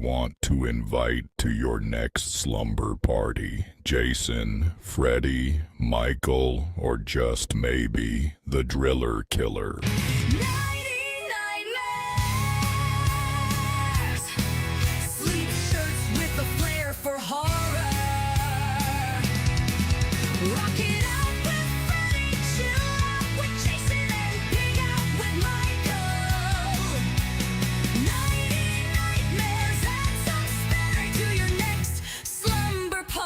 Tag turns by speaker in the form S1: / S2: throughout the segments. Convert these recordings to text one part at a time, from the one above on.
S1: want to invite to your next slumber party? Jason, Freddy, Michael, or just maybe the Driller Killer?
S2: Sleep shirts with a flair for horror. Rock it out with Freddy, chill out with Jason, and pig out with Michael. Nighty nightmares add some spanner to your next slumber party.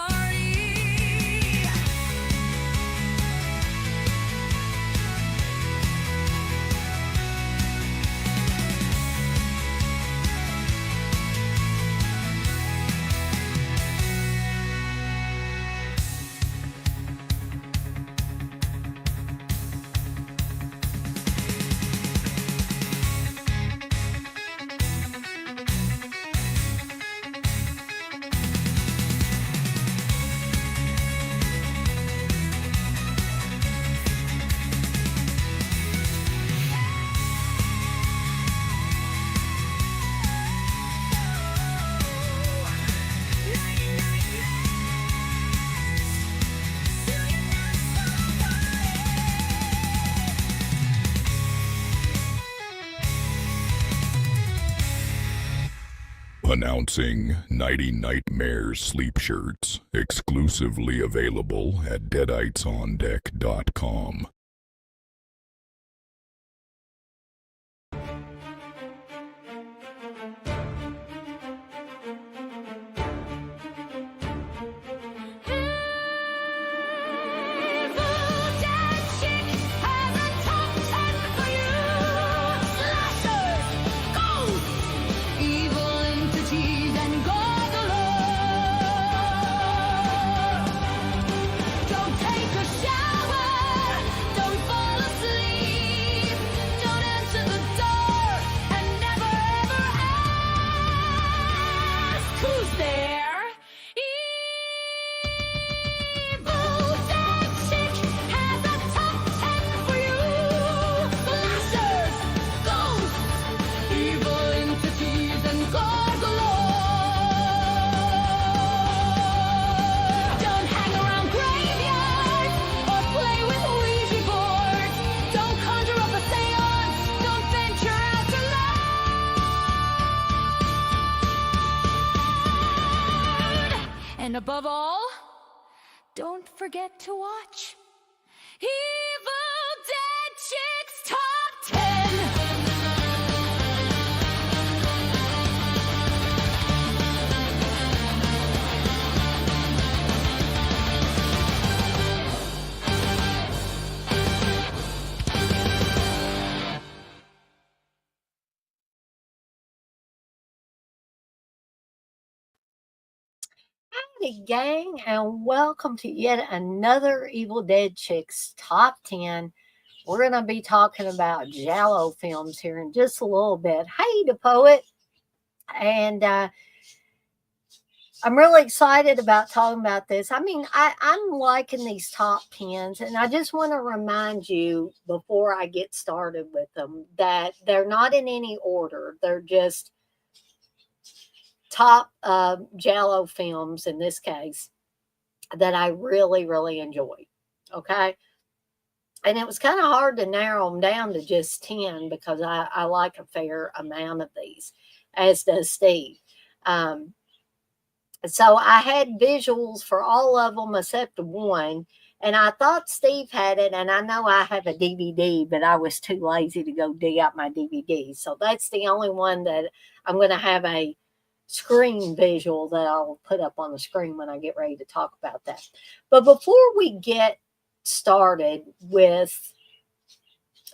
S1: Announcing Nighty Nightmares sleep shirts, exclusively available at deaditesondeck.com.
S2: And above all, don't forget to watch Evil Dead Chicks Top 10.
S3: Howdy, gang, and welcome to yet another Evil Dead Chicks Top 10. We're going to be talking about Giallo films here in just a little bit. Hey, the poet. And I'm really excited about talking about this. I mean, I'm liking these top 10s, and I just want to remind you before I get started with them that they're not in any order. They're just top Giallo films in this case that I really, really enjoy. Okay. And it was kind of hard to narrow them down to just 10 because I like a fair amount of these, as does Steve. So I had visuals for all of them except one. And I thought Steve had it, and I know I have a DVD, but I was too lazy to go dig out my DVD. So that's the only one that I'm going to have a screen visual that I'll put up on the screen when I get ready to talk about that. But before we get started with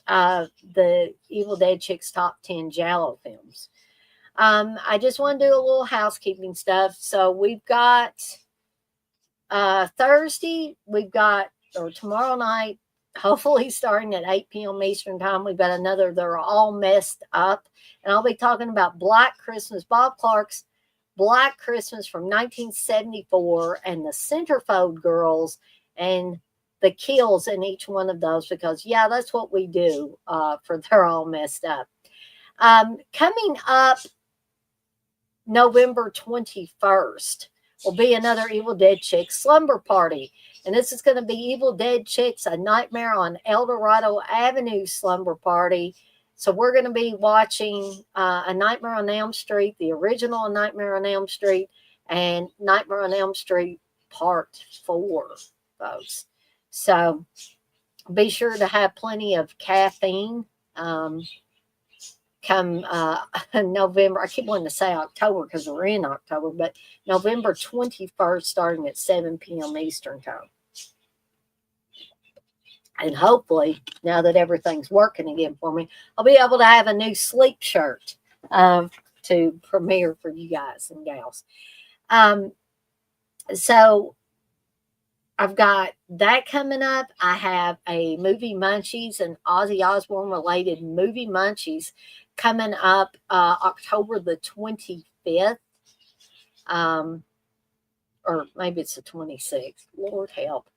S3: the Evil Dead Chicks Top 10 Giallo films, I just want to do a little housekeeping stuff. So we've got Thursday, or tomorrow night, hopefully starting at 8 p.m. Eastern time, we've got another They're All Messed Up. And I'll be talking about Black Christmas, Bob Clark's Black Christmas from 1974, and the Centerfold Girls and the kills in each one of those, because, yeah, that's what we do for They're All Messed Up. Coming up November 21st will be another Evil Dead Chicks slumber party. And this is going to be Evil Dead Chicks, A Nightmare on El Dorado Avenue slumber party. So we're going to be watching A Nightmare on Elm Street, the original Nightmare on Elm Street, and Nightmare on Elm Street Part 4, folks. So be sure to have plenty of caffeine. Come November, I keep wanting to say October because we're in October, but November 21st, starting at 7 p.m. Eastern Time. And hopefully, now that everything's working again for me, I'll be able to have a new sleep shirt to premiere for you guys and gals. So I've got that coming up. I have a movie munchies and Ozzy Osbourne related movie munchies coming up October the 25th. Or maybe it's the 26th. Lord help.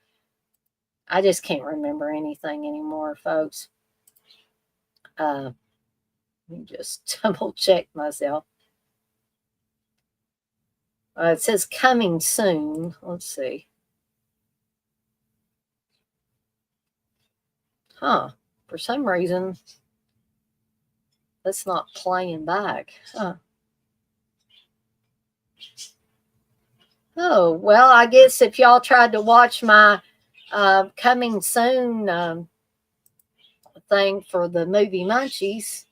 S3: I just can't remember anything anymore, folks. Let me just double check myself. It says coming soon. Let's see. Huh. For some reason, that's not playing back. Huh. Oh, well, I guess if y'all tried to watch my coming soon thing for the movie Munchies,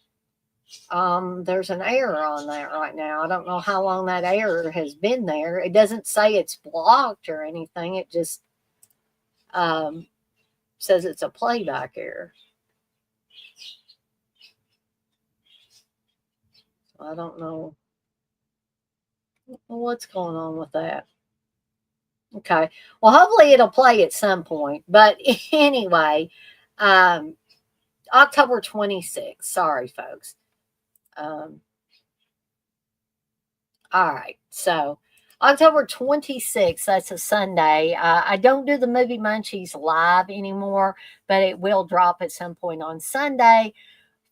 S3: there's an error on that right now. I don't know how long that error has been there. It doesn't say it's blocked or anything. It just says it's a playback error. I don't know what's going on with that. Okay. Well, hopefully it'll play at some point. But anyway, October 26th. Sorry, folks. All right. So October 26th, that's a Sunday. I don't do the Movie Munchies live anymore, but it will drop at some point on Sunday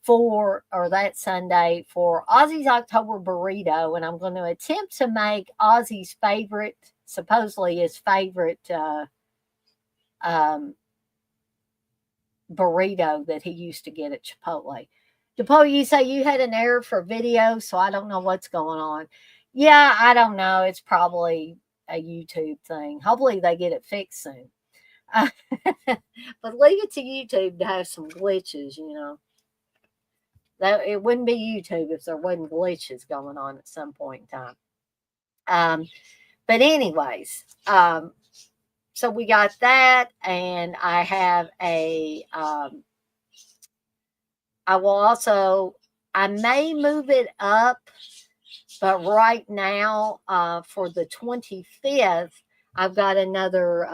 S3: that Sunday for Ozzy's October Burrito. And I'm going to attempt to make Ozzy's favorite, supposedly his favorite burrito that he used to get at Chipotle. DePaul, you say you had an error for video, so I don't know what's going on. Yeah, I don't know. It's probably a YouTube thing. Hopefully they get it fixed soon. But leave it to YouTube to have some glitches, you know. That it wouldn't be YouTube if there wasn't glitches going on at some point in time. But anyways, so we got that, and I have I may move it up, but right now, for the 25th, I've got another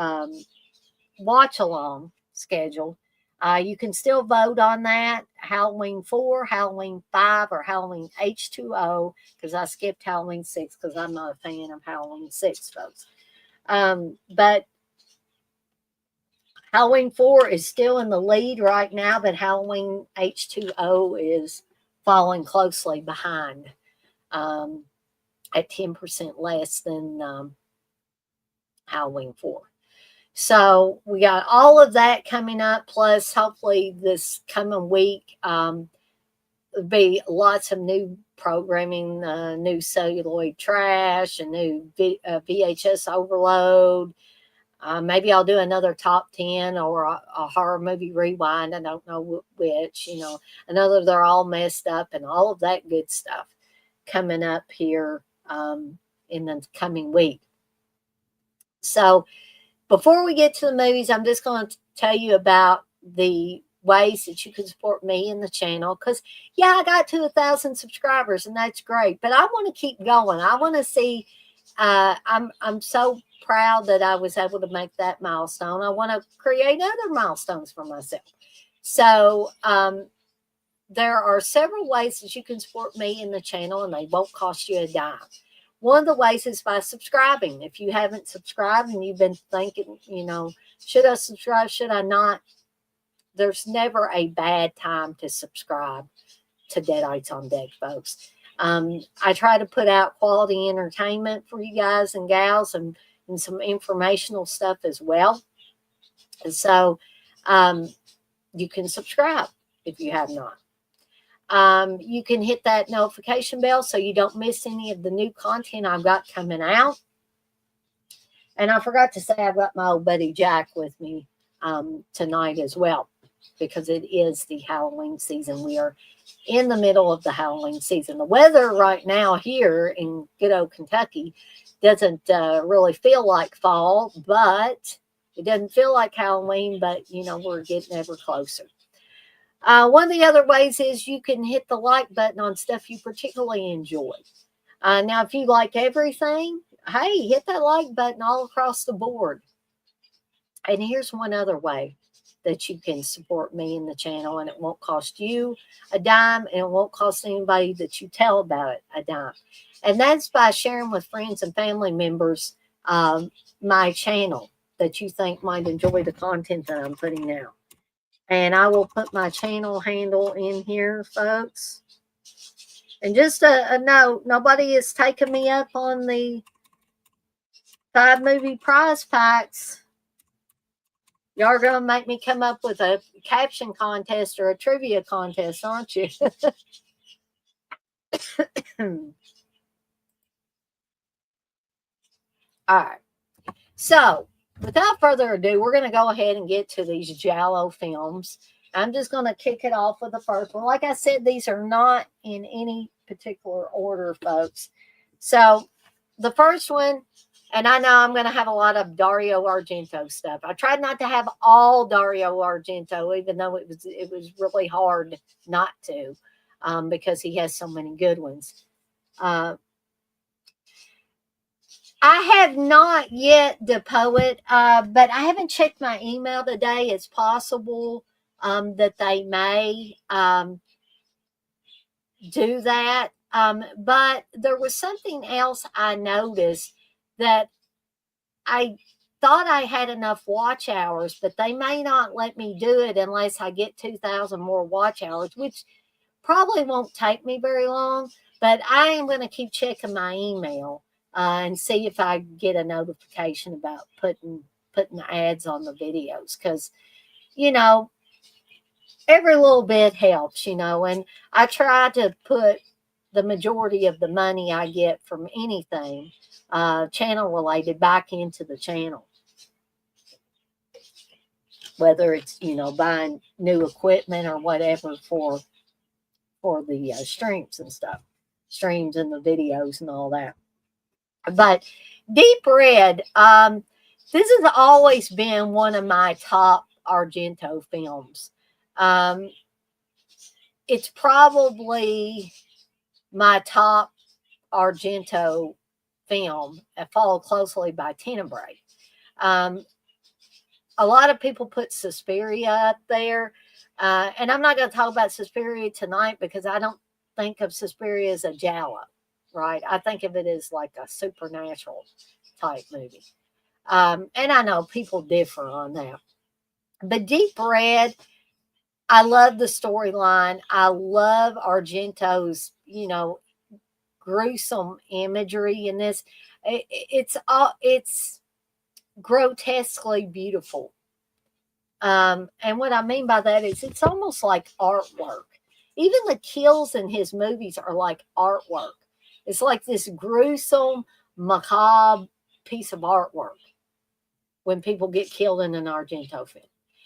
S3: watch along scheduled. You can still vote on that. Halloween 4, Halloween 5, or Halloween H2O, because I skipped Halloween 6 because I'm not a fan of Halloween 6, folks. But Halloween 4 is still in the lead right now, but Halloween H2O is falling closely behind at 10% less than Halloween 4. So we got all of that coming up, plus hopefully this coming week there'll be lots of new programming, new celluloid trash, and new VHS overload. Maybe I'll do another top 10 or a horror movie rewind. I don't know which, you know. I know that they're all messed up and all of that good stuff coming up here in the coming week. So before we get to the movies, I'm just going to tell you about the ways that you can support me in the channel. Because, yeah, I got to 1,000 subscribers, and that's great. But I want to keep going. I want to see, I'm so proud that I was able to make that milestone. I want to create other milestones for myself. So there are several ways that you can support me in the channel, and they won't cost you a dime. One of the ways is by subscribing. If you haven't subscribed and you've been thinking, you know, should I subscribe? Should I not? There's never a bad time to subscribe to Deadites on Deck, folks. I try to put out quality entertainment for you guys and gals, and some informational stuff as well. And so you can subscribe if you have not. You can hit that notification bell so you don't miss any of the new content I've got coming out. And I forgot to say, I've got my old buddy Jack with me tonight as well, because it is the Halloween season. We are in the middle of the Halloween season. The weather right now here in good old Kentucky doesn't really feel like fall, but it doesn't feel like Halloween, but we're getting ever closer. One of the other ways is you can hit the like button on stuff you particularly enjoy. Now, if you like everything, hey, hit that like button all across the board. And here's one other way that you can support me in the channel, and it won't cost you a dime, and it won't cost anybody that you tell about it a dime. And that's by sharing with friends and family members my channel that you think might enjoy the content that I'm putting out. And I will put my channel handle in here, folks. And just a note, nobody has taken me up on the 5 movie prize packs. Y'all are going to make me come up with a caption contest or a trivia contest, aren't you? All right. So, without further ado, we're going to go ahead and get to these Giallo films. I'm just going to kick it off with the first one. Like I said, these are not in any particular order, folks. So, the first one, and I know I'm going to have a lot of Dario Argento stuff. I tried not to have all Dario Argento, even though it was really hard not to, because he has so many good ones. I have not yet the poet, but I haven't checked my email today. It's possible that they may do that. But there was something else I noticed that I thought I had enough watch hours, but they may not let me do it unless I get 2,000 more watch hours, which probably won't take me very long. But I am going to keep checking my email and see if I get a notification about putting the ads on the videos, because every little bit helps, and I try to put the majority of the money I get from anything channel related back into the channel, whether it's buying new equipment or whatever for the streams and stuff, streams and the videos and all that. But Deep Red, this has always been one of my top Argento films. It's probably my top Argento film, followed closely by Tenebrae. A lot of people put Suspiria up there, and I'm not going to talk about Suspiria tonight because I don't think of Suspiria as a Giallo, right? I think of it as like a supernatural type movie. And I know people differ on that. But Deep Red, I love the storyline. I love Argento's, gruesome imagery in this. It's grotesquely beautiful. And what I mean by that is it's almost like artwork. Even the kills in his movies are like artwork. It's like this gruesome, macabre piece of artwork when people get killed in an Argento film.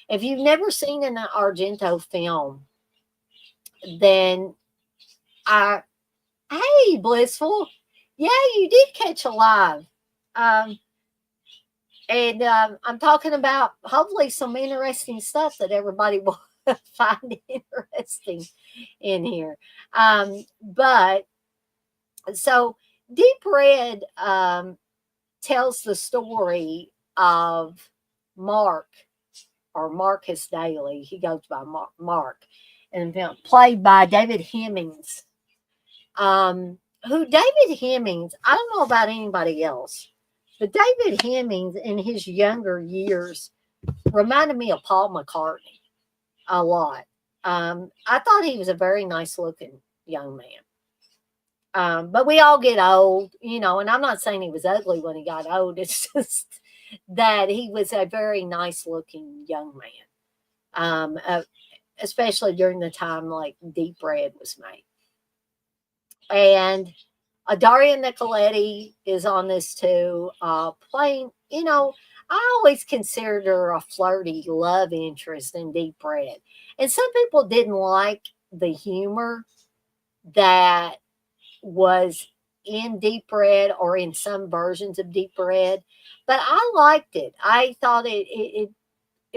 S3: If you've never seen an Argento film, then hey, Blissful, yeah, you did catch a live. And I'm talking about hopefully some interesting stuff that everybody will find interesting in here. But so Deep Red tells the story of Mark, or Marcus Daly. He goes by Mark, and played by David Hemmings. Who David Hemmings, I don't know about anybody else, but David Hemmings in his younger years reminded me of Paul McCartney a lot. I thought he was a very nice looking young man. But we all get old, and I'm not saying he was ugly when he got old. It's just that he was a very nice looking young man, especially during the time like Deep Red was made. And Daria Nicoletti is on this too, playing, I always considered her a flirty love interest in Deep Red. And some people didn't like the humor that was in Deep Red or in some versions of Deep Red, but I liked it. I thought it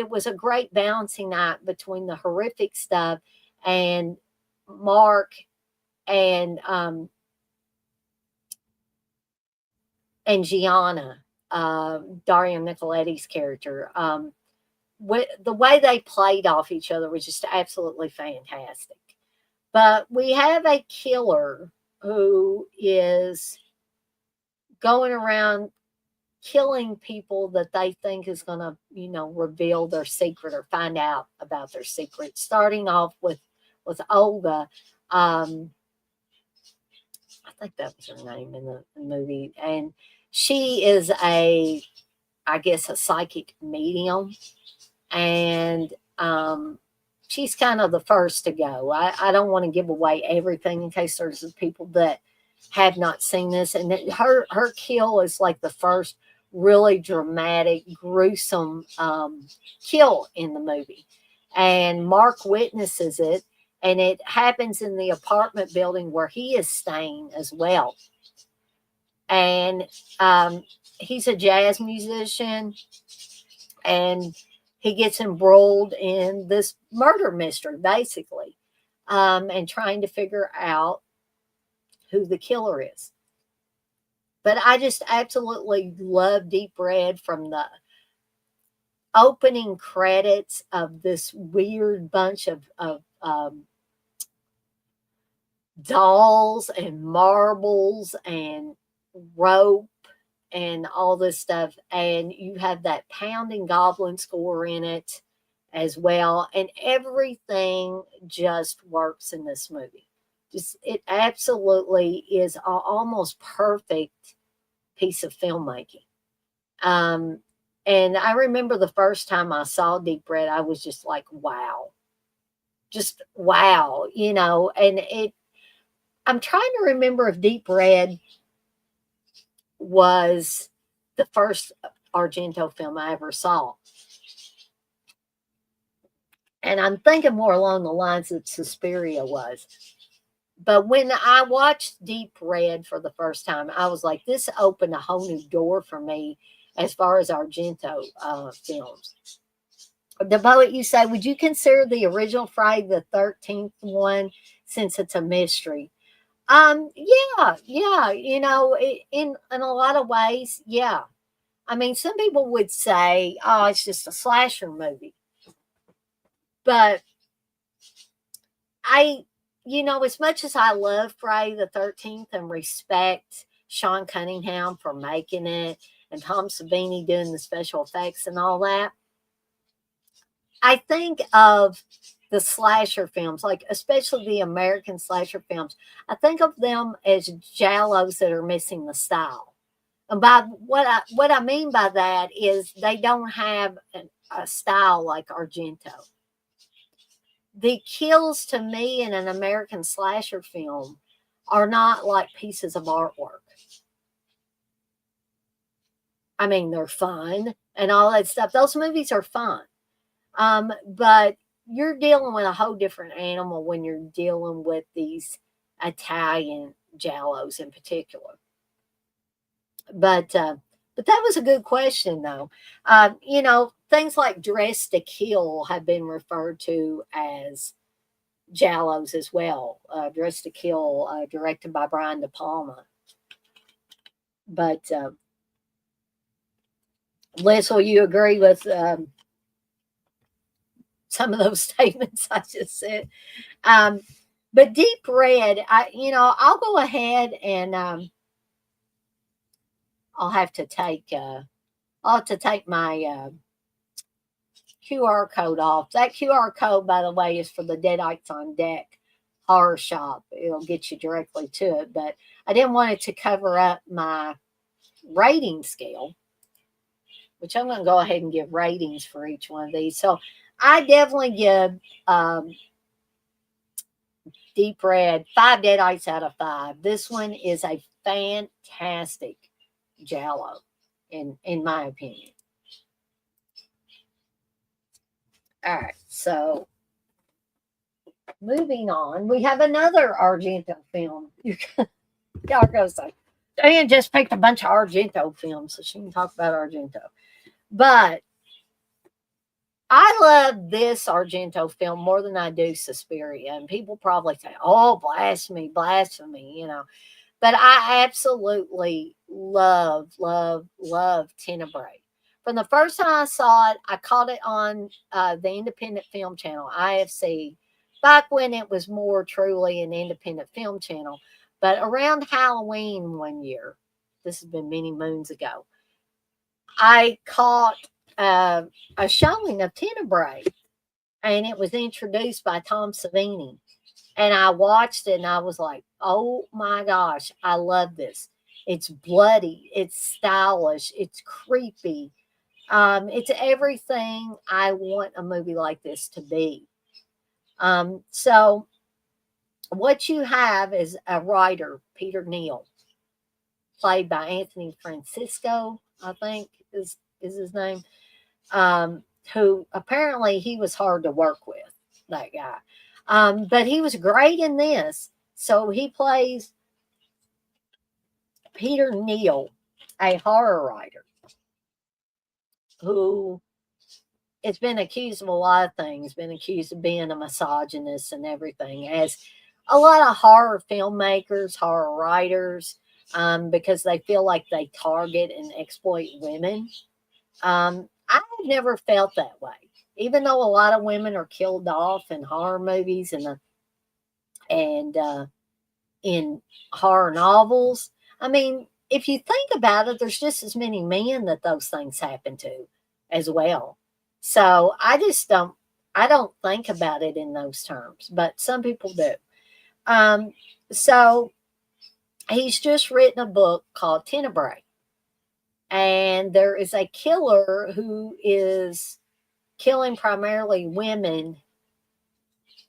S3: was a great balancing act between the horrific stuff and Mark and Gianna, Daria Nicoletti's character. The way they played off each other was just absolutely fantastic. But we have a killer who is going around killing people that they think is going to, reveal their secret or find out about their secret. Starting off with Olga, I think that was her name in the movie, and she is I guess, a psychic medium, and she's kind of the first to go. I don't want to give away everything in case there's people that have not seen this, and her kill is like the first really dramatic, gruesome kill in the movie, and Mark witnesses it, and it happens in the apartment building where he is staying as well, and he's a jazz musician, and he gets embroiled in this murder mystery, basically, and trying to figure out who the killer is. But I just absolutely love Deep Red from the opening credits of this weird bunch of dolls and marbles and rope and all this stuff. And you have that pounding goblin score in it as well. And everything just works in this movie. Just it absolutely is a almost perfect piece of filmmaking. Um, and I remember the first time I saw Deep Red, I was just like, wow, just wow, and I'm trying to remember if Deep Red was the first Argento film I ever saw. And I'm thinking more along the lines that Suspiria was. But when I watched Deep Red for the first time, I was like, this opened a whole new door for me as far as Argento films. The poet, you say, would you consider the original Friday the 13th one since it's a mystery? Yeah, in a lot of ways, yeah. I mean, some people would say, "Oh, it's just a slasher movie," but I, as much as I love Friday the 13th and respect Sean Cunningham for making it and Tom Savini doing the special effects and all that, I think of the slasher films, like especially the American slasher films. I think of them as Giallos that are missing the style. And by what I mean by that is they don't have a style like Argento. The kills to me in an American slasher film are not like pieces of artwork. I mean, they're fun and all that stuff. Those movies are fun. But you're dealing with a whole different animal when you're dealing with these Italian Giallos in particular. But that was a good question, though. Things like Dress to Kill have been referred to as Giallos as well. Dress to Kill, directed by Brian De Palma. But Liz, will you agree with some of those statements I just said? But Deep Red, I'll go ahead and I'll have to take my QR code off. That QR code, by the way, is for the Deadites on Deck horror shop. It'll get you directly to it, but I didn't want it to cover up my rating scale, which I'm going to go ahead and give ratings for each one of these. So I definitely give um, Deep Red 5 deadites out of 5. This one is a fantastic Giallo, in my opinion. All right, so moving on, we have another Argento film. Y'all go say, Diane just picked a bunch of Argento films, so she can talk about Argento. But I love this Argento film more than I do Suspiria. And people probably say, oh, blasphemy, blasphemy, But I absolutely love Tenebrae. From the first time I saw it, I caught it on the Independent Film Channel, IFC, back when it was more truly an independent film channel. But around Halloween one year, this has been many moons ago, I caught a showing of Tenebrae, and it was introduced by Tom Savini. And I watched it and I was like, oh my gosh, I love this. It's bloody, it's stylish, it's creepy. It's everything I want a movie like this to be. So what you have is a writer, Peter Neal, played by Anthony Francisco, I think is his name, who apparently he was hard to work with, that guy. But he was great in this. So he plays Peter Neal, a horror writer who has been accused of a lot of things, been accused of being a misogynist and everything, as a lot of horror filmmakers, horror writers, because they feel like they target and exploit women. I've never felt that way. Even though a lot of women are killed off in horror movies and in horror novels, I mean, if you think about it, there's just as many men that those things happen to as well. So I don't think about it in those terms, but some people do. Um, so he's just written a book called Tenebrae, and there is a killer who is killing primarily women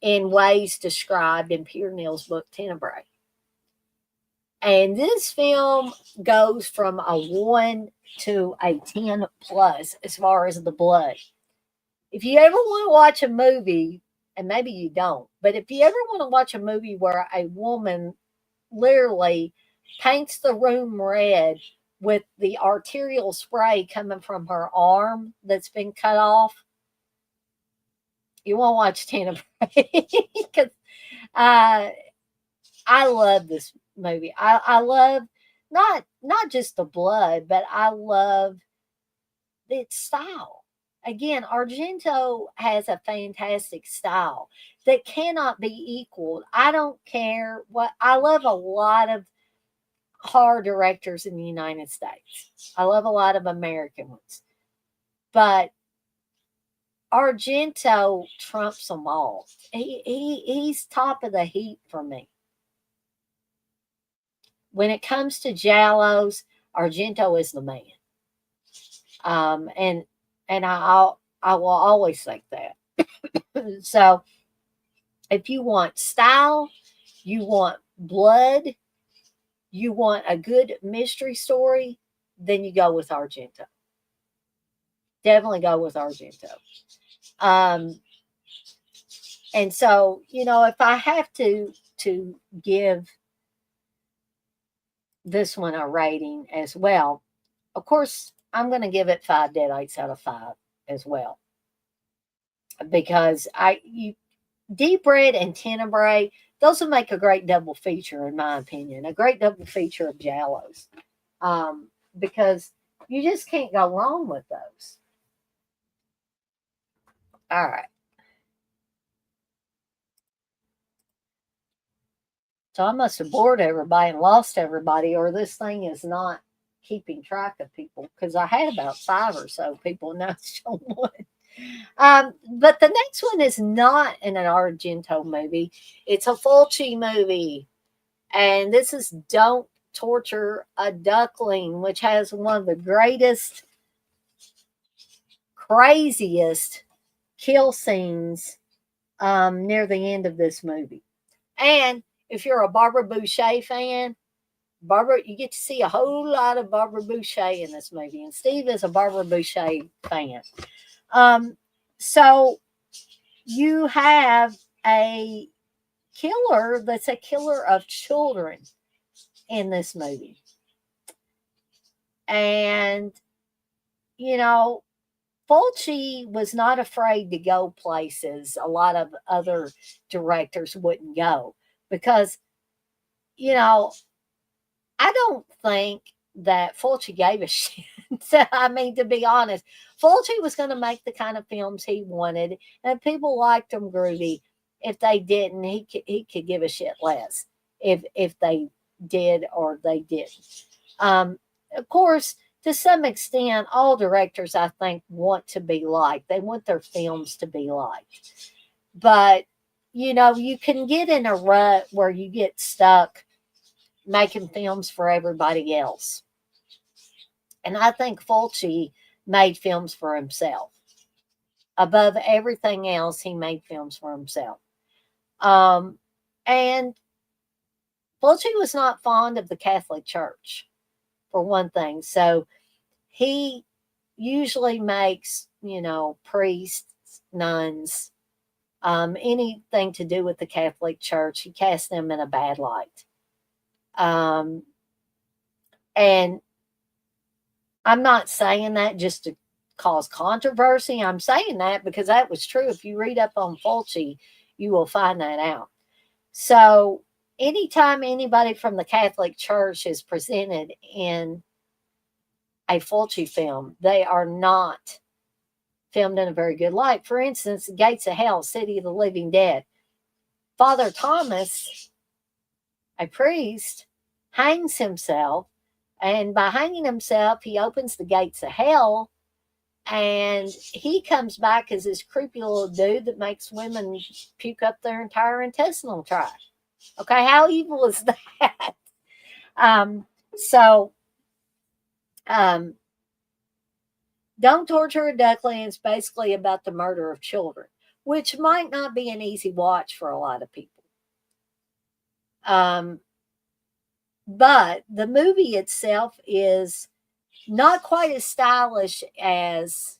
S3: in ways described in Peter Neal's book Tenebrae. And this film goes from a 1 to a 10 plus as far as the blood. If you ever want to watch a movie, and maybe you don't, but if you ever want to watch a movie where a woman literally paints the room red with the arterial spray coming from her arm that's been cut off, you won't watch Tenebrae. Because uh, I love this movie. I love not just the blood, but I love its style. Again, Argento has a fantastic style that cannot be equaled. I don't care what, I love a lot of horror directors in the United States. I love a lot of American ones. But Argento trumps them all. He's top of the heap for me. When it comes to Giallos, Argento is the man. And I will always think that. So if you want style, you want blood, you want a good mystery story, then you go with Argento. Definitely go with Argento. Um, and so, if I have to give this one a rating as well, of course, I'm going to give it 5 deadites out of 5 as well, because Deep Red and Tenebrae, those would make a great double feature, in my opinion, a great double feature of Giallos, because you just can't go wrong with those. All right. So I must have bored everybody and lost everybody, or this thing is not keeping track of people, because I had about 5 or so people, now it's showing one. But the next one is not an Argento movie. It's a Fulci movie. And this is Don't Torture a Duckling, which has one of the greatest, craziest kill scenes near the end of this movie. And if you're a Barbara Boucher fan, Barbara, you get to see a whole lot of Barbara Boucher in this movie, and Steve is a Barbara Boucher fan. Um, so you have a killer that's a killer of children in this movie, and you know Fulci was not afraid to go places a lot of other directors wouldn't go because you know I don't think that Fulci gave a shit. I mean, to be honest, Fulci was going to make the kind of films he wanted, and people liked him groovy. If they didn't, he could give a shit less if they did or they didn't. Of course, to some extent, all directors I think want to be liked. They want their films to be liked, but you can get in a rut where you get stuck making films for everybody else. And I think Fulci made films for himself. Above everything else, he made films for himself. Um, and Fulci was not fond of the Catholic Church, for one thing. So he usually makes, priests, nuns, anything to do with the Catholic Church, he casts them in a bad light. Um, and I'm not saying that just to cause controversy. I'm saying that because that was true. If you read up on Fulci, you will find that out. So, anytime anybody from the Catholic Church is presented in a Fulci film, they are not filmed in a very good light. For instance, Gates of Hell, City of the Living Dead. Father Thomas, a priest, hangs himself, and by hanging himself, he opens the gates of hell, and he comes back as this creepy little dude that makes women puke up their entire intestinal tract. Okay, how evil is that? Um, so, um, Don't Torture a Duckling is basically about the murder of children, which might not be an easy watch for a lot of people. Um, but the movie itself is not quite as stylish as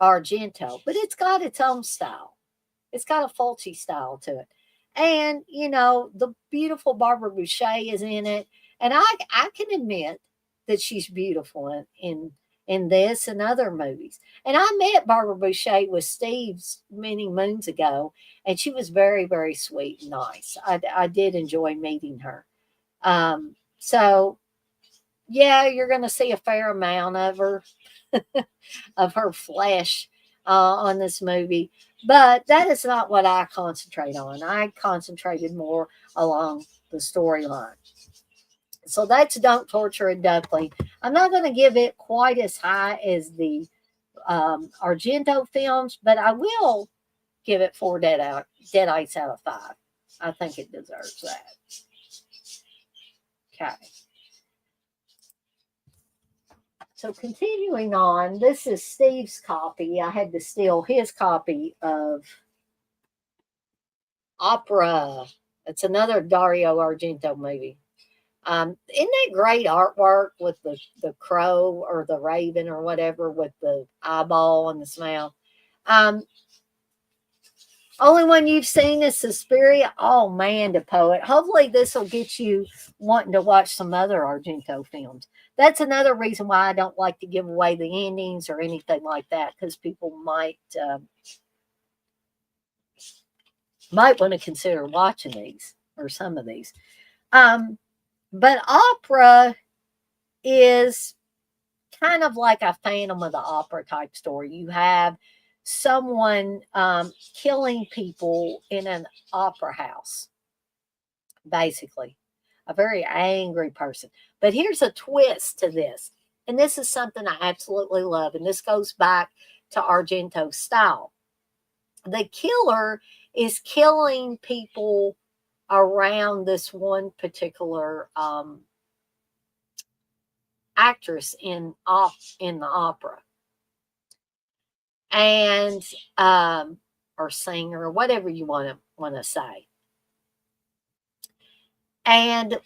S3: Argento, but it's got its own style. It's got a Fulci style to it. And, the beautiful Barbara Boucher is in it. And I can admit that she's beautiful in this and other movies. And I met Barbara Boucher with Steve's many moons ago, and she was very, very sweet and nice. I did enjoy meeting her. So, yeah, you're going to see a fair amount of her flesh on this movie. But that is not what I concentrate on. I concentrated more along the storyline. So that's Don't Torture a Duckling. I'm not going to give it quite as high as the Argento films, but I will give it four deadites out of five. I think it deserves that. Okay. So continuing on, this is Steve's copy. I had to steal his copy of Opera. It's another Dario Argento movie. Isn't that great artwork with the crow or the raven or whatever with the eyeball and the smile? Um, Only one you've seen is Suspiria. Oh man, the poet. Hopefully, this will get you wanting to watch some other Argento films. That's another reason why I don't like to give away the endings or anything like that, because people might want to consider watching these or some of these. But Opera is kind of like a Phantom of the Opera type story. You have someone killing people in an opera house, basically, a very angry person. But here's a twist to this, and this is something I absolutely love, and this goes back to Argento style. The killer is killing people around this one particular actress in the opera, and or singer, or whatever you want to say. And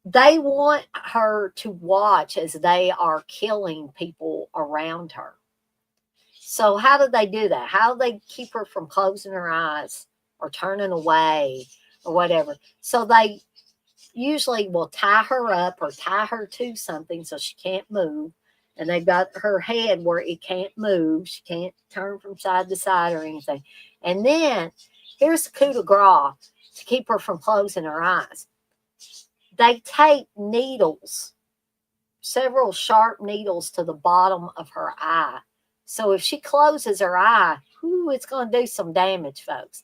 S3: they want her to watch as they are killing people around her. So how do they do that? How do they keep her from closing her eyes or turning away or whatever? So they usually will tie her up or tie her to something so she can't move. And they've got her head where it can't move. She can't turn from side to side or anything. And then here's the coup de grace to keep her from closing her eyes. They tape needles, several sharp needles to the bottom of her eye. So if she closes her eye, it's going to do some damage, folks.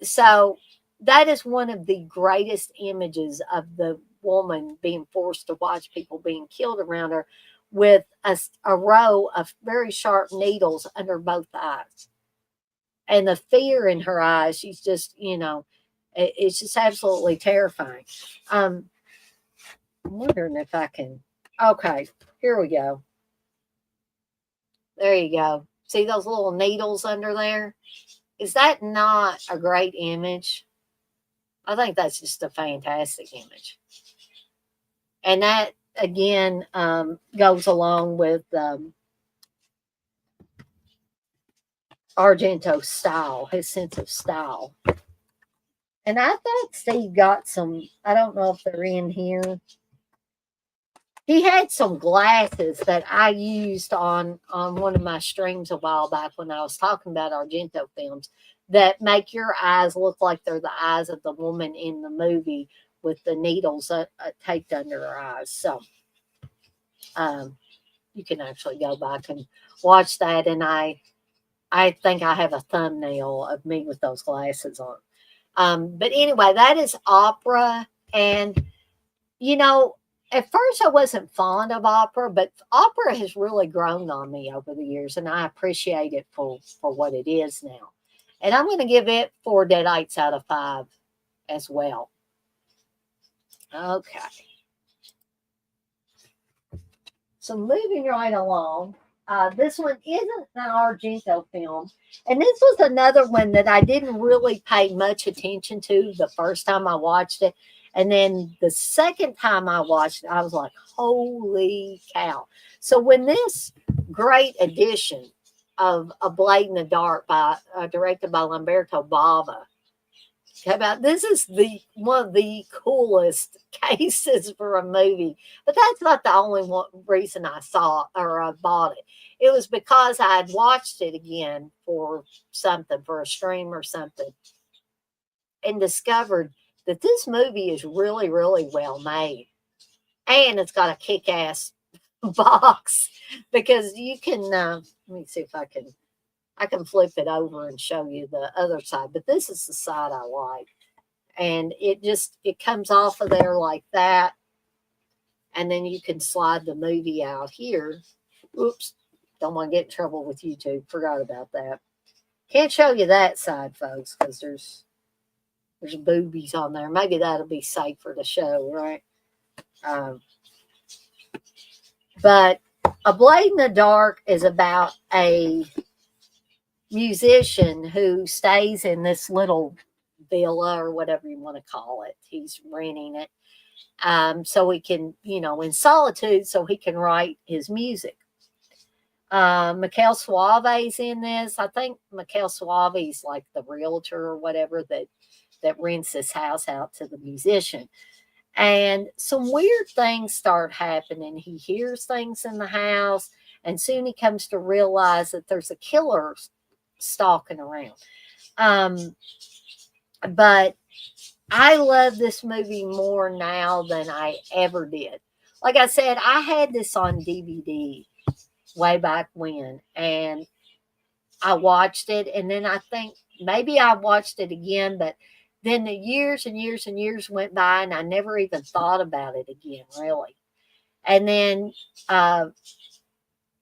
S3: So that is one of the greatest images of the woman being forced to watch people being killed around her with a row of very sharp needles under both eyes. And the fear in her eyes, she's just, it's just absolutely terrifying. I'm wondering if I can. Okay, here we go. There you go. See those little needles under there? Is that not a great image? I think that's just a fantastic image. And that, again, goes along with Argento's style, his sense of style. And I thought Steve got some, I don't know if they're in here. He had some glasses that I used on one of my streams a while back when I was talking about Argento films that make your eyes look like they're the eyes of the woman in the movie with the needles taped under her eyes. So you can actually go back and watch that. And I think I have a thumbnail of me with those glasses on. But anyway, that is opera. And, at first I wasn't fond of opera, but opera has really grown on me over the years, and I appreciate it for what it is now. And I'm going to give it 4 deadites out of 5 as well. Okay. So moving right along, this one isn't an Argento film. And this was another one that I didn't really pay much attention to the first time I watched it. And then the second time I watched it, I was like, holy cow. So when this great edition of A Blade in the Dark directed by Lamberto Bava came out, this is one of the coolest cases for a movie. But that's not the only reason I saw or I bought it. It was because I had watched it again for a stream or something, and discovered that this movie is really, really well made. And it's got a kick-ass box, because you can, let me see if I can flip it over and show you the other side. But this is the side I like. And it comes off of there like that. And then you can slide the movie out here. Oops, don't want to get in trouble with YouTube. Forgot about that. Can't show you that side, folks, because there's boobies on there. Maybe that'll be safer to show, right? But A Blade in the Dark is about a musician who stays in this little villa or whatever you want to call it. He's renting it. So he can, in solitude, so he can write his music. Mikhail Suave's in this. I think Mikhail Suave's like the realtor or whatever that rents this house out to the musician. And some weird things start happening. He hears things in the house, and soon he comes to realize that there's a killer stalking around. But I love this movie more now than I ever did. Like I said, I had this on DVD way back when, and I watched it, and then I think maybe I watched it again, but then the years and years and years went by, and I never even thought about it again, really. And then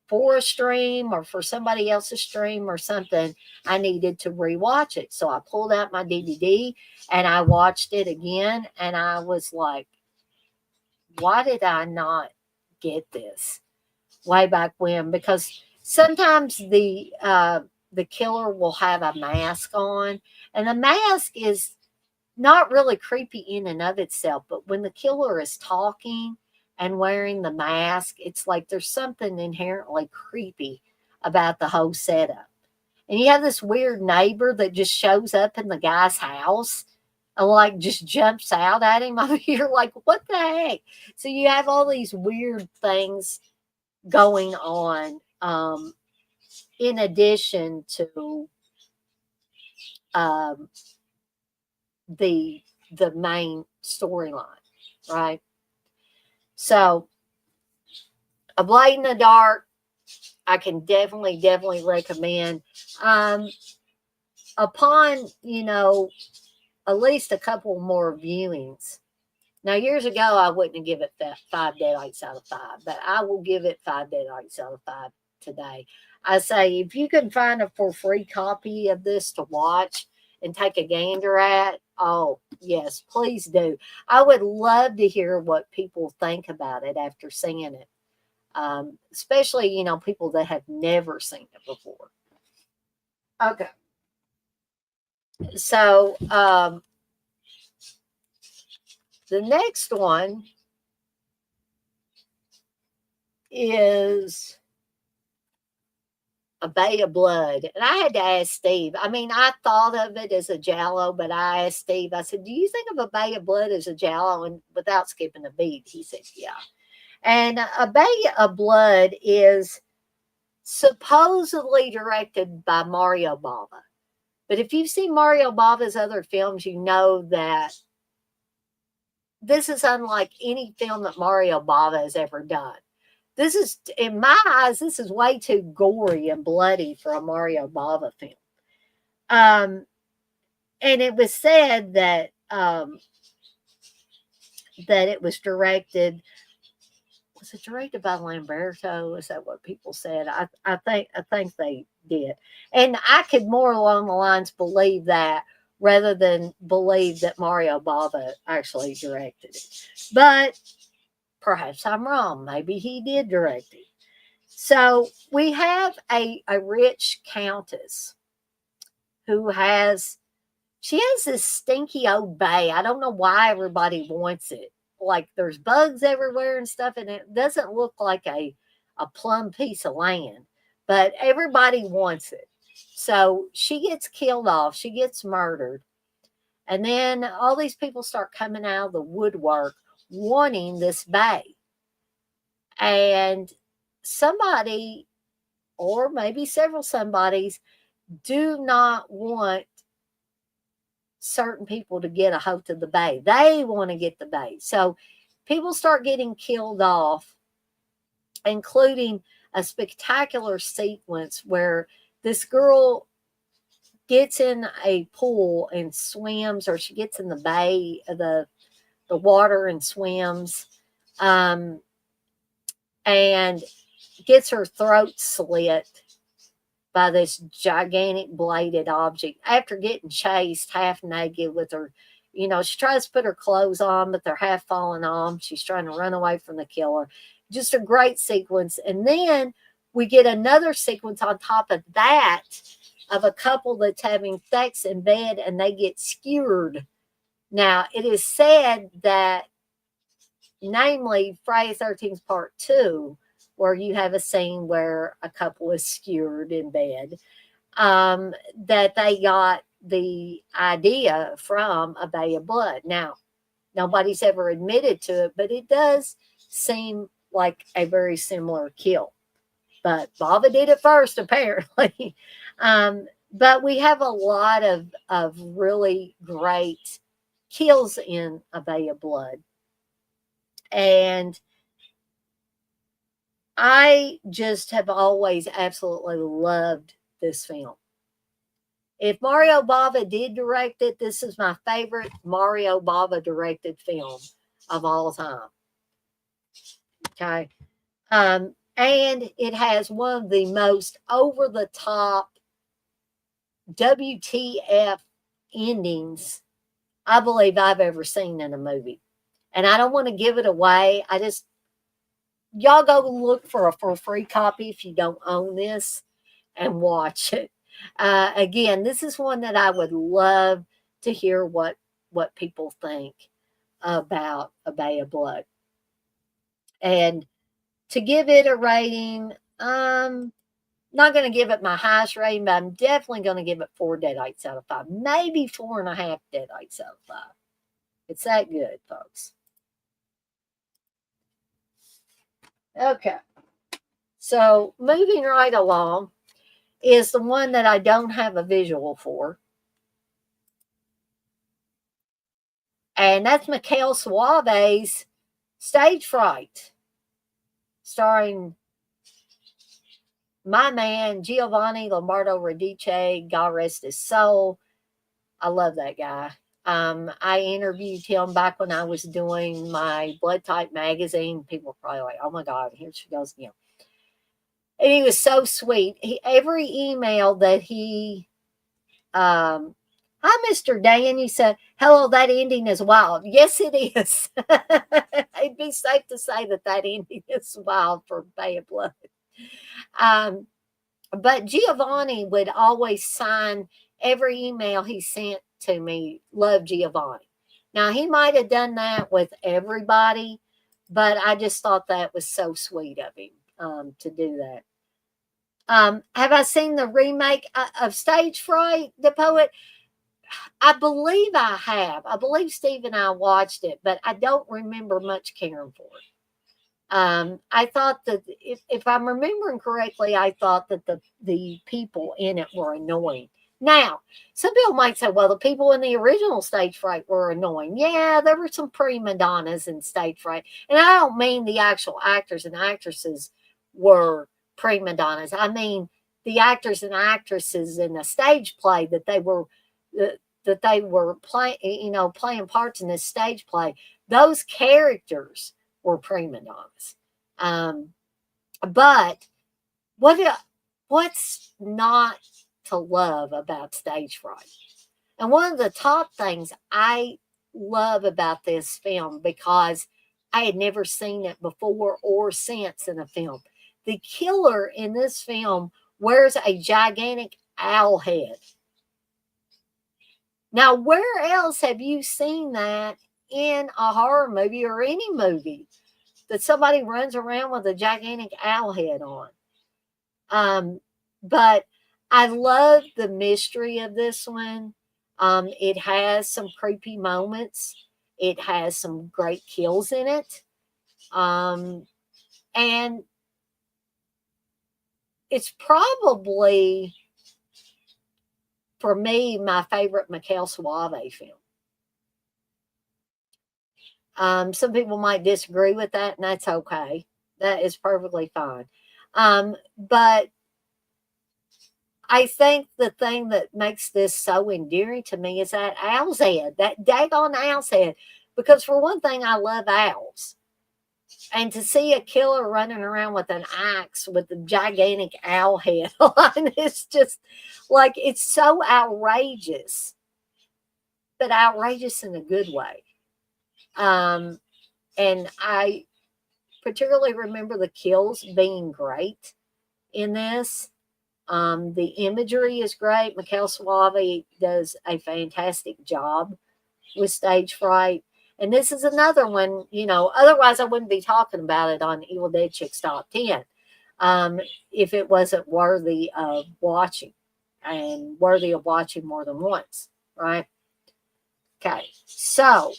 S3: for a stream or for somebody else's stream or something, I needed to rewatch it. So I pulled out my DVD and I watched it again, and I was like, why did I not get this way back when? Because sometimes the killer will have a mask on, and the mask is not really creepy in and of itself, but when the killer is talking and wearing the mask, it's like there's something inherently creepy about the whole setup. And you have this weird neighbor that just shows up in the guy's house and like just jumps out at him. You're like, what the heck? So you have all these weird things going on, in addition to um, the the main storyline, right? So, A Blade in the Dark, I can definitely recommend. Um, upon at least a couple more viewings. Now, years ago, I wouldn't give it 5 deadites out of 5, but I will give it 5 deadites out of 5 today. I say if you can find a for free copy of this to watch and take a gander at, oh, yes, please do. I would love to hear what people think about it after seeing it, especially, people that have never seen it before. Okay. So, the next one is A Bay of Blood. And I had to ask Steve. I mean, I thought of it as a Giallo, but I asked Steve, I said, do you think of A Bay of Blood as a Giallo? And without skipping a beat, he said, yeah. And A Bay of Blood is supposedly directed by Mario Bava. But if you've seen Mario Bava's other films, you know that this is unlike any film that Mario Bava has ever done. This is, in my eyes, this is way too gory and bloody for a Mario Bava film. And it was said that that it was directed. Was it directed by Lamberto? Is that what people said? I think they did, and I could more along the lines believe that rather than believe that Mario Bava actually directed it. But perhaps I'm wrong. Maybe he did direct it. So we have a rich countess who she has this stinky old bay. I don't know why everybody wants it. Like there's bugs everywhere and stuff, and it doesn't look like a plum piece of land, but everybody wants it. So she gets killed off, she gets murdered, and then all these people start coming out of the woodwork wanting this bay. And somebody, or maybe several somebodies, do not want certain people to get a hold of the bay. They want to get the bay. So people start getting killed off, including a spectacular sequence where this girl gets in a pool and swims, or she gets in the bay, the water and swims, and gets her throat slit by this gigantic bladed object after getting chased half naked with her. She tries to put her clothes on, but they're half falling off. She's trying to run away from the killer. Just a great sequence. And then we get another sequence on top of that of a couple that's having sex in bed and they get skewered. Now, it is said that, namely, Friday the 13th Part 2, where you have a scene where a couple is skewered in bed, that they got the idea from A Bay of Blood. Now, nobody's ever admitted to it, but it does seem like a very similar kill. But Bava did it first, apparently. But we have a lot of really great kills in A Bay of Blood. And I just have always absolutely loved this film. If Mario Bava did direct it, this is my favorite Mario Bava directed film of all time. Okay. And it has one of the most over the top WTF endings I believe I've ever seen in a movie. And I don't want to give it away. Y'all go look for a free copy if you don't own this and watch it. Again, this is one that I would love to hear what people think about A Bay of Blood. And to give it a rating, not going to give it my highest rating, but I'm definitely going to give it 4 deadites out of 5, maybe 4.5 deadites out of 5. It's that good, folks. Okay, so moving right along is the one that I don't have a visual for, and that's Mikhail Suave's Stage Fright, starring my man Giovanni Lombardo Radice, God rest his soul. I love that guy. I interviewed him back when I was doing my Blood Type magazine. People were probably like, "Oh my God, here she goes again." And he was so sweet. Every email that he, hi, Mr. Dan, you said, "Hello, that ending is wild." Yes, it is. It'd be safe to say that ending is wild for Bay of Blood. But Giovanni would always sign every email he sent to me, "Love Giovanni." Now, he might have done that with everybody, but I just thought that was so sweet of him to do that. Have I seen the remake of Stage Fright, The Poet? I believe I have. I believe Steve and I watched it, but I don't remember much caring for it. I thought that if I'm remembering correctly, I thought that the people in it were annoying. Now, some people might say, well, the people in the original Stage Fright were annoying. Yeah, there were some prima donnas in Stage Fright. And I don't mean the actual actors and actresses were prima donnas. I mean the actors and actresses in the stage play that they were playing parts in this stage play. Those characters were prima donnas. But what's not to love about Stage Fright? And one of the top things I love about this film, because I had never seen it before or since in a film, the killer in this film wears a gigantic owl head. Now, where else have you seen that in a horror movie or any movie, that somebody runs around with a gigantic owl head on? But I love the mystery of this one. It has some creepy moments. It has some great kills in it. And it's probably, for me, my favorite Mikhail Suave film. Some people might disagree with that, and that's okay. That is perfectly fine. But I think the thing that makes this so endearing to me is that owl's head, that daggone owl's head. Because for one thing, I love owls. And to see a killer running around with an axe with a gigantic owl head on, it's just like, it's so outrageous, but outrageous in a good way. And I particularly remember the kills being great in this. The imagery is great. Mikhail Suave does a fantastic job with Stage Fright. And this is another one, otherwise I wouldn't be talking about it on Evil Dead Chicks Top 10 if it wasn't worthy of watching, and worthy of watching more than once, right? Okay, so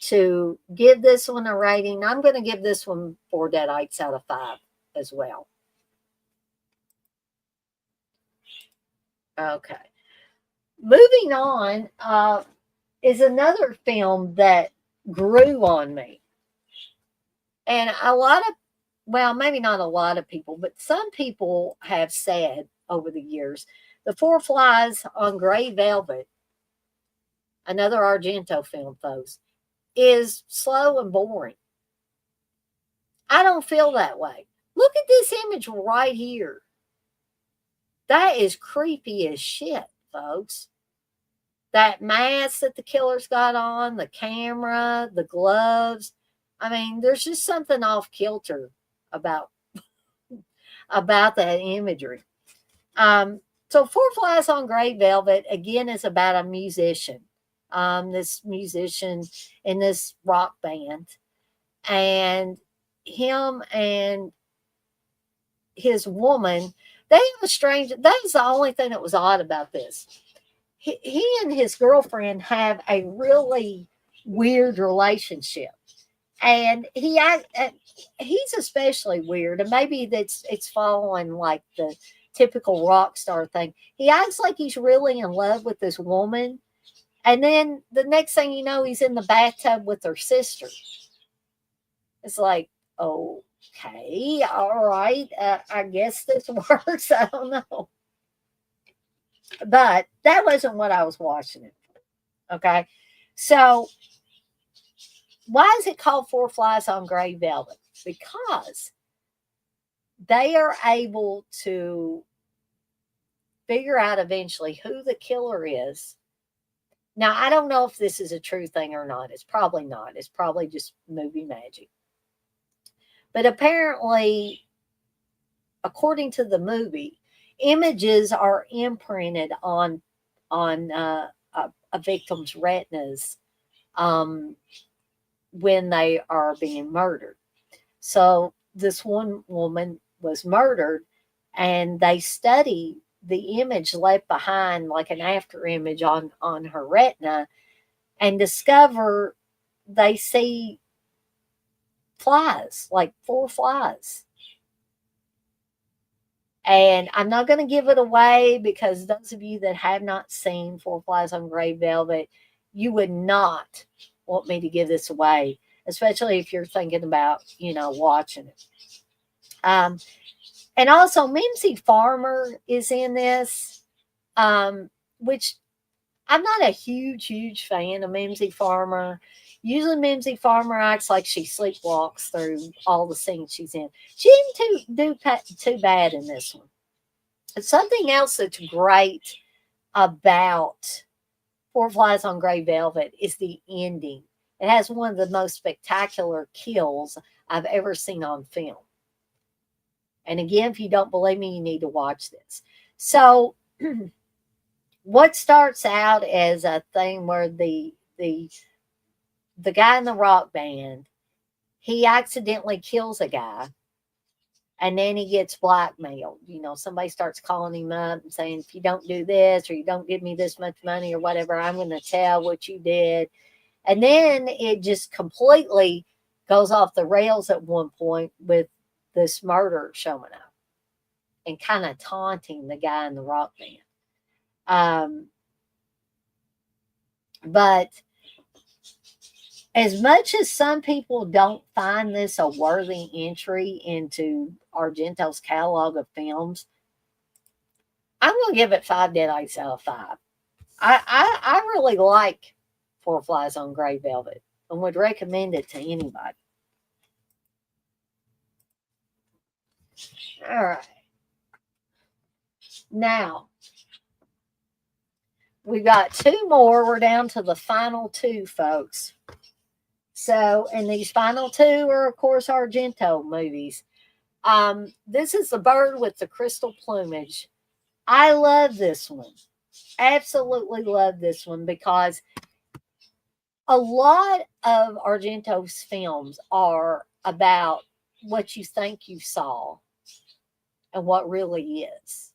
S3: to give this one a rating, I'm going to give this one 4 deadites out of 5 as well. Okay. Moving on is another film that grew on me. And maybe not a lot of people, but some people have said over the years, The Four Flies on Gray Velvet, another Argento film, folks, is slow and boring. I don't feel that way. Look at this image right here. That is creepy as shit, folks. That mask that the killer's got on, the camera, the gloves. I mean, there's just something off kilter about that imagery. So Four Flies on Gray Velvet again is about a musician. This musician in this rock band, and him and his woman, they have a strange. That is the only thing that was odd about this. He and his girlfriend have a really weird relationship, and he's especially weird, and maybe it's following like the typical rock star thing. He acts like he's really in love with this woman, and then the next thing you know, he's in the bathtub with her sister. It's like, okay, all right, I guess this works. I don't know, but that wasn't what I was watching it. Okay, so why is it called Four Flies on Gray Velvet? Because they are able to figure out eventually who the killer is. Now, I don't know if this is a true thing or not. It's probably not. It's probably just movie magic. But apparently, according to the movie, images are imprinted on a victim's retinas when they are being murdered. So this one woman was murdered, and they study the image left behind, like an after image on her retina, and discover they see flies, like four flies. And I'm not going to give it away, because those of you that have not seen Four Flies on Gray Velvet, you would not want me to give this away, especially if you're thinking about, watching it. And also, Mimsy Farmer is in this, which I'm not a huge fan of Mimsy Farmer. Usually, Mimsy Farmer acts like she sleepwalks through all the scenes she's in. She didn't do too bad in this one. And something else that's great about Four Flies on Gray Velvet is the ending. It has one of the most spectacular kills I've ever seen on film. And again, if you don't believe me, you need to watch this. So, what starts out as a thing where the guy in the rock band, he accidentally kills a guy, and then he gets blackmailed. Somebody starts calling him up and saying, if you don't do this, or you don't give me this much money or whatever, I'm going to tell what you did. And then it just completely goes off the rails at one point with this murder showing up and kind of taunting the guy in the rock band. But as much as some people don't find this a worthy entry into Argento's catalog of films, I'm going to give it 5 dead eyes out of 5. I really like Four Flies on Gray Velvet and would recommend it to anybody. All right. Now, we've got 2 more. We're down to the final 2, folks. So, and these final 2 are, of course, Argento movies. This is The Bird with the Crystal Plumage. I love this one. Absolutely love this one, because a lot of Argento's films are about what you think you saw and what really is.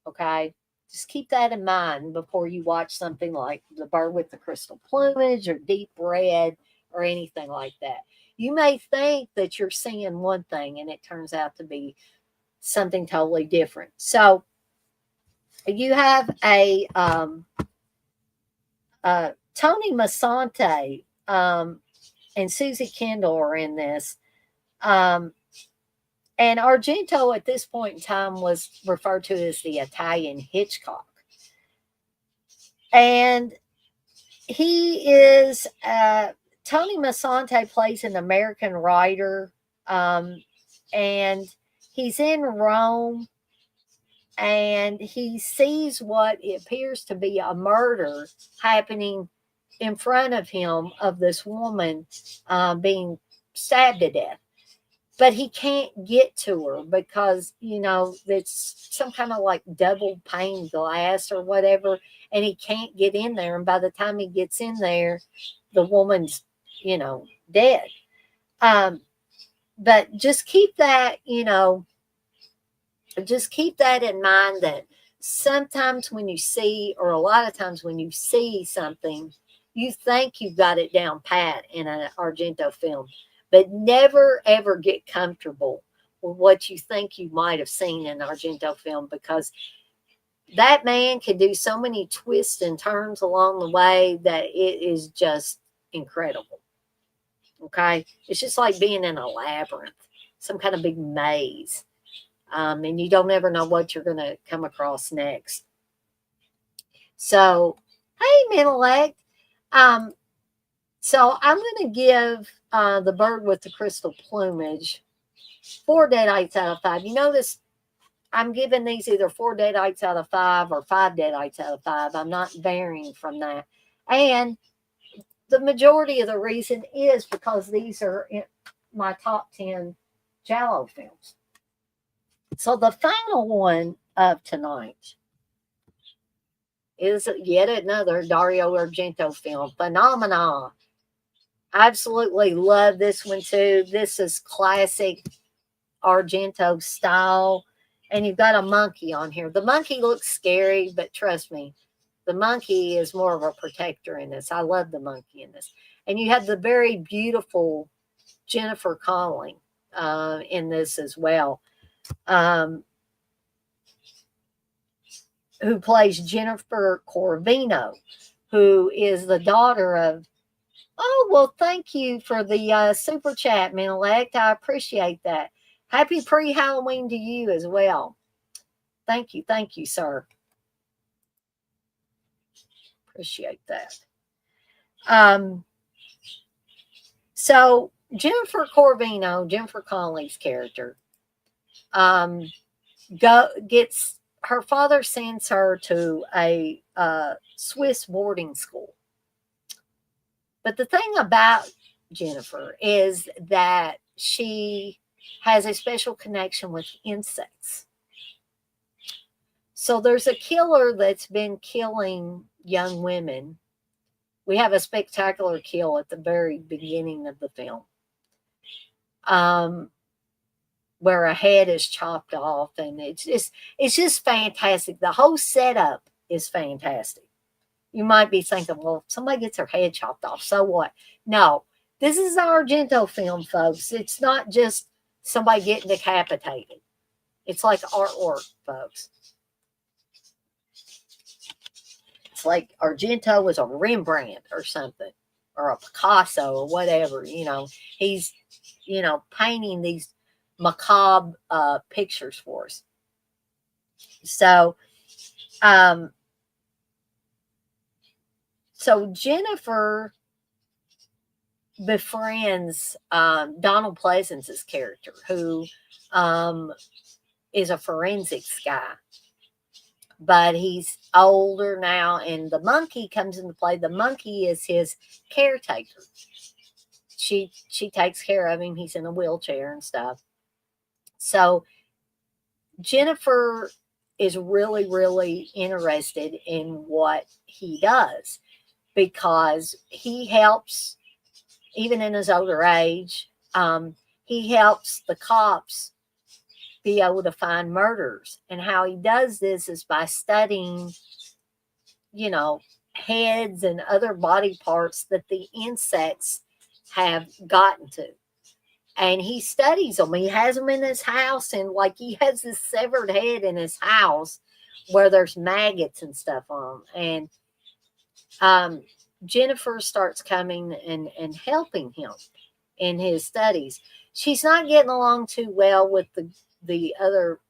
S3: Okay? Just keep that in mind before you watch something like The Bird with the Crystal Plumage or Deep Red or anything like that. You may think that you're seeing one thing, and it turns out to be something totally different. So you have a Tony Masante and Susie Kendall are in this. And Argento at this point in time was referred to as the Italian Hitchcock. And he is, Tony Masante plays an American writer And he's in Rome, and he sees what appears to be a murder happening in front of him of this woman being stabbed to death. But he can't get to her because, it's some kind of like double pane glass or whatever, and he can't get in there. And by the time he gets in there, the woman's, dead. Um, but just keep that in mind, that sometimes when you see, or a lot of times when you see something, you think you've got it down pat in an Argento film, but never ever get comfortable with what you think you might have seen in Argento film, because that man can do so many twists and turns along the way that it is just incredible. Okay. It's just like being in a labyrinth, some kind of big maze. And you don't ever know what you're going to come across next. So, hey, Menelect. Um, so I'm going to give The Bird with the Crystal Plumage 4 deadites out of 5. You notice I'm giving these either 4 deadites out of 5 or 5 deadites out of 5. I'm not varying from that. And the majority of the reason is because these are in my top 10 Giallo films. So the final one of tonight is yet another Dario Argento film, Phenomena. Absolutely love this one too. This is classic Argento style. And you've got a monkey on here. The monkey looks scary, but trust me, the monkey is more of a protector in this. I love the monkey in this. And you have the very beautiful Jennifer Connelly in this as well. Who plays Jennifer Corvino, who is the daughter of. Oh, well, thank you for the super chat, Menelect. I appreciate that. Happy pre Halloween to you as well. Thank you, sir. Appreciate that. So Jennifer Corvino, Jennifer Connelly's character, gets her father sends her to a Swiss boarding school. But the thing about Jennifer is that she has a special connection with insects. So there's a killer that's been killing young women. We have a spectacular kill at the very beginning of the film, where a head is chopped off, and it's just fantastic. The whole setup is fantastic. You might be thinking, well, if somebody gets their head chopped off, so what? No, this is an Argento film, folks. It's not just somebody getting decapitated. It's like artwork, folks. It's like Argento was a Rembrandt or something, or a Picasso or whatever. He's, painting these macabre pictures for us. So, Jennifer befriends Donald Pleasance's character, who is a forensics guy, but he's older now, and the monkey comes into play. The monkey is his caretaker. She takes care of him. He's in a wheelchair and stuff. So Jennifer is really, really interested in what he does, because he helps, even in his older age, he helps the cops be able to find murders. And how he does this is by studying, heads and other body parts that the insects have gotten to. And he studies them. He has them in his house, and like he has this severed head in his house where there's maggots and stuff on them. And Jennifer starts coming and helping him in his studies. She's not getting along too well with the other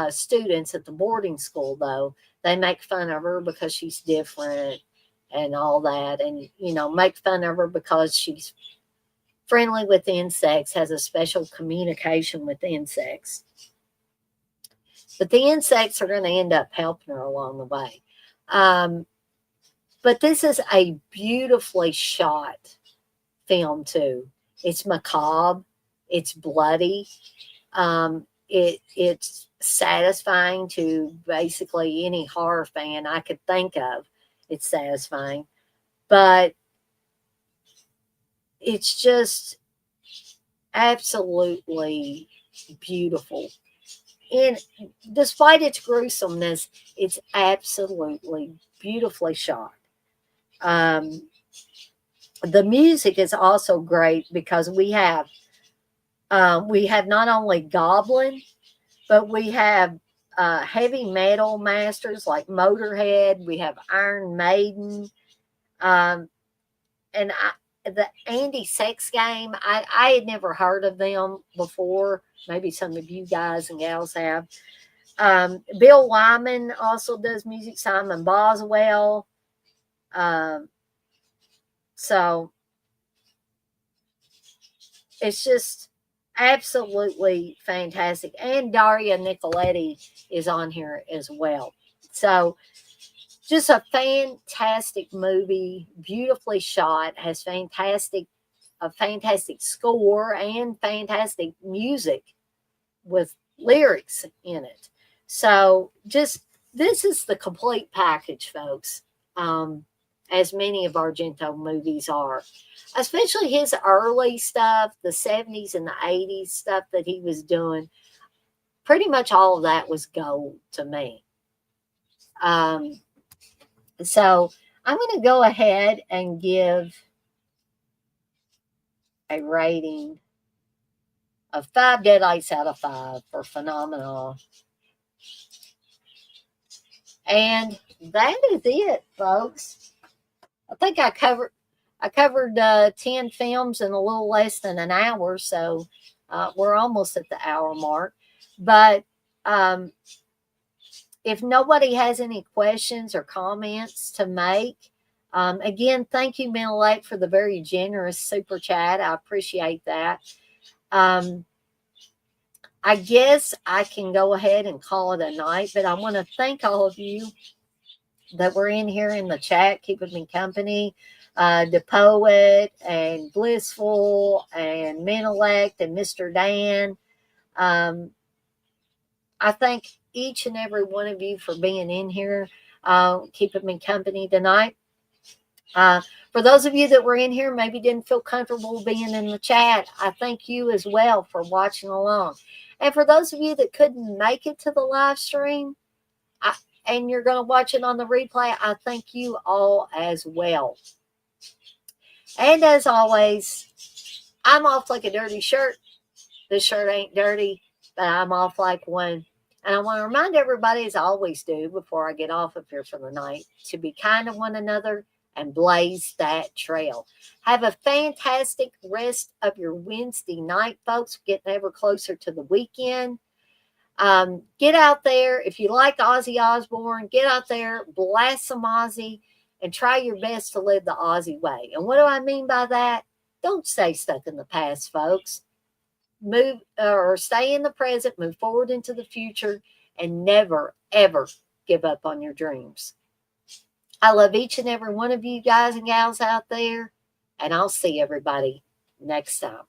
S3: students at the boarding school, though. They make fun of her because she's different and all that, and make fun of her because she's friendly with insects, has a special communication with insects. But the insects are going to end up helping her along the way. But this is a beautifully shot film too. It's macabre, it's bloody, it's satisfying to basically any horror fan I could think of. It's satisfying, but it's just absolutely beautiful. And despite its gruesomeness, it's absolutely beautifully shot. Um, the music is also great because we have not only Goblin, but we have heavy metal masters like Motorhead. We have Iron Maiden, um, and the Andy Sex Game. I had never heard of them before. Maybe some of you guys and gals have. Bill Wyman also does music. Simon Boswell. Um, so it's just absolutely fantastic. And Daria Nicoletti is on here as well. So just a fantastic movie, beautifully shot, has a fantastic score and fantastic music with lyrics in it. So just this is the complete package, folks. As many of Argento movies are, especially his early stuff, the 70s and the 80s stuff that he was doing. Pretty much all of that was gold to me. So I'm going to go ahead and give a rating of 5 deadites out of 5 for Phenomenal. And that is it, folks. I think I covered 10 films in a little less than an hour, so we're almost at the hour mark. But if nobody has any questions or comments to make, again, thank you, Menelec, for the very generous super chat. I appreciate that. I guess I can go ahead and call it a night, but I want to thank all of you that were in here in the chat, keeping me company. The Poet and Blissful and Menelec and Mr. Dan. I thank each and every one of you for being in here, keeping me company tonight. For those of you that were in here, maybe didn't feel comfortable being in the chat, I thank you as well for watching along. And for those of you that couldn't make it to the live stream, and you're going to watch it on the replay, I thank you all as well. And as always, I'm off like a dirty shirt. This shirt ain't dirty, but I'm off like one. And I want to remind everybody, as I always do before I get off of here for the night, to be kind to one another and blaze that trail. Have a fantastic rest of your Wednesday night, folks. Getting ever closer to the weekend. Get out there. If you like Ozzy Osbourne, get out there, blast some Ozzy, and try your best to live the Aussie way. And what do I mean by that? Don't stay stuck in the past, folks. Move or stay in the present, move forward into the future, and never, ever give up on your dreams. I love each and every one of you guys and gals out there, and I'll see everybody next time.